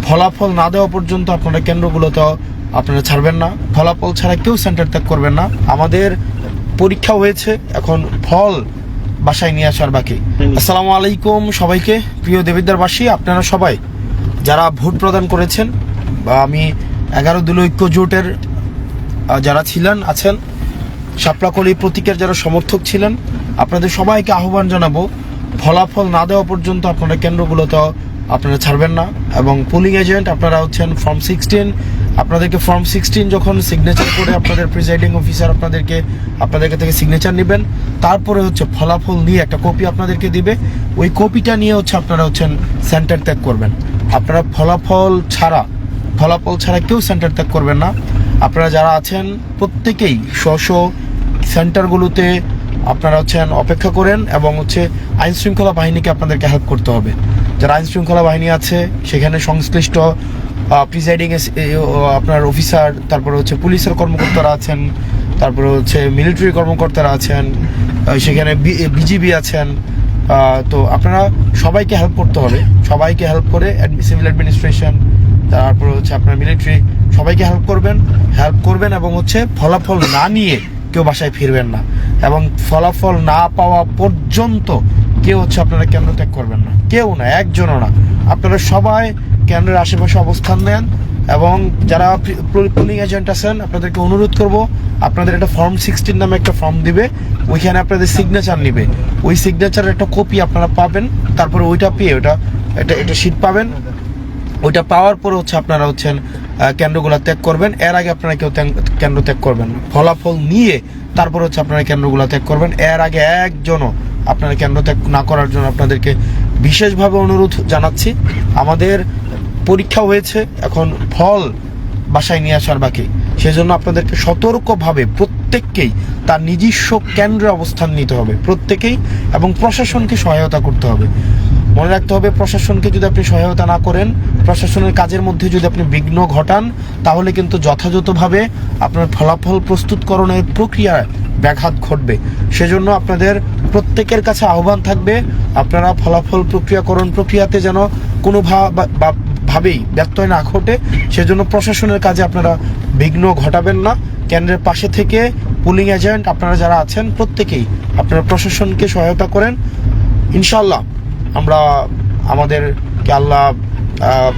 ফলাফল না দেওয়া পর্যন্ত আপনারা কেন্দ্রগুলোতে আপনারা ছাড়বেন না। ফলাফল ছাড়া কেউ সেন্টার ত্যাগ করবেন না। আমাদের পরীক্ষা হয়েছে, এখন ফল বাসায় নিয়ে আসার বাকি। আসসালামু আলাইকুম সবাইকে। প্রিয় দেবিদ্বারবাসী, আপনারা সবাই যারা ভোট প্রদান করেছেন বা আমি 11 দলীয় ঐক্য জোটের যারা আছেন, শাপলাকলি প্রতীকের যারা সমর্থক ছিলেন, আপনাদের সবাইকে আহ্বান জানাবো, ফলাফল না দেওয়া পর্যন্ত আপনারা কেন্দ্রগুলোতে আপনারা ছাড়বেন না। এবং পোলিং এজেন্ট আপনারা হচ্ছেন ফর্ম 16, আপনাদেরকে ফর্ম 16 যখন সিগনেচার করে আপনাদের প্রিজাইডিং অফিসার আপনাদের থেকে সিগনেচার নেবেন, তারপরে হচ্ছে ফলাফল নিয়ে একটা কপি আপনাদেরকে দিবে। ওই কপিটা নিয়ে হচ্ছে আপনারা সেন্টার ত্যাগ করবেন। আপনারা ফলাফল ছাড়া কেউ সেন্টার ত্যাগ করবেন না। আপনারা যারা আছেন প্রত্যেকেই স্ব সেন্টারগুলোতে আপনারা অপেক্ষা করেন এবং আইন শৃঙ্খলা বাহিনীকে আপনাদেরকে হেল্প করতে হবে। যারা আইন শৃঙ্খলা বাহিনী আছে সেখানে সংশ্লিষ্ট প্রিজাইডিং আপনার অফিসার, তারপরে পুলিশের কর্মকর্তারা আছেন, তারপরে মিলিটারি কর্মকর্তারা আছেন, সেখানে বিজিবি আছেন। তো আপনারা সবাইকে হেল্প করতে হবে, সবাইকে হেল্প করে সিভিল অ্যাডমিনিস্ট্রেশন, তারপরে আপনার মিলিটারি, সবাইকে হেল্প করবেন এবং ফলাফল না নিয়ে কেউ বাসায় ফিরবেন না। এবং ফলাফল না পাওয়া পর্যন্ত কেউ আপনারা কেন্দ্র ত্যাগ করবেন না, কেউ না, একজনও না। আপনারা সবাই কেন্দ্রের আশেপাশে অবস্থান নেন। এবং যারা পোলিং এজেন্ট আছেন, আপনাদেরকে অনুরোধ করব, আপনাদের একটা ফর্ম 16 নামে একটা ফর্ম দিবে, ওইখানে আপনাদের সিগনেচার নিবে। ওই সিগনেচারের একটা কপি আপনারা পাবেন, তারপরে ওইটা পেয়ে এটা শীট পাবেন। ওইটা পাওয়ার পরে আপনারা কেন্দ্রগুলো ত্যাগ করবেন। এর আগে আপনারা কেউ কেন্দ্র ত্যাগ করবেন না। ফলাফল নিয়ে তারপর আপনারা কেন্দ্রগুলো ত্যাগ করবেন। এর আগে একজনও আপনারা কেন্দ্র ত্যাগ না করার জন্য আপনাদেরকে বিশেষভাবে অনুরোধ জানাচ্ছি। আমাদের পরীক্ষা হয়েছে, এখন ফল বাসায় নিয়ে আসার বাকি। সেজন্য আপনাদেরকে সতর্কভাবে প্রত্যেককেই তার নিজস্ব কেন্দ্রে অবস্থান নিতে হবে, প্রত্যেকেই, এবং প্রশাসনকে সহায়তা করতে হবে। মনে রাখতে হবে, প্রশাসনকে যদি আপনি সহায়তা না করেন, প্রশাসনের কাজের মধ্যে যদি আপনি বিঘ্ন ঘটান, তাহলে কিন্তু যথাযথভাবে আপনার ফলাফল প্রস্তুতকরণের প্রক্রিয়ায় ব্যাঘাত ঘটবে। সেজন্য আপনাদের প্রত্যেকের কাছে আহ্বান থাকবে, আপনারা ফলাফল প্রক্রিয়াতে যেন কোনোভাবেই ব্যত্যয় না ঘটে, সেজন্য প্রশাসনের কাজে আপনারা বিঘ্ন ঘটাবেন না। কেন্দ্রের পাশে থেকে পোলিং এজেন্ট আপনারা যারা আছেন প্রত্যেকেই আপনারা প্রশাসনকে সহায়তা করেন। ইনশাআল্লাহ আমাদেরকে আল্লাহ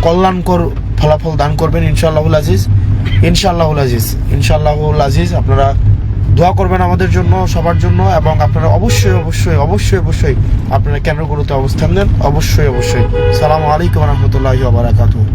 কল্যাণকর ফলাফল দান করবেন ইনশাআল্লাহুল আজিজ। আপনারা দোয়া করবেন আমাদের জন্য, সবার জন্য। এবং আপনারা অবশ্যই আপনারা কেন্দ্রগুলোতে অবস্থান নেন, অবশ্যই। সালামু আলাইকুম ওয়া রাহমাতুল্লাহি ওয়া বারাকাতুহু।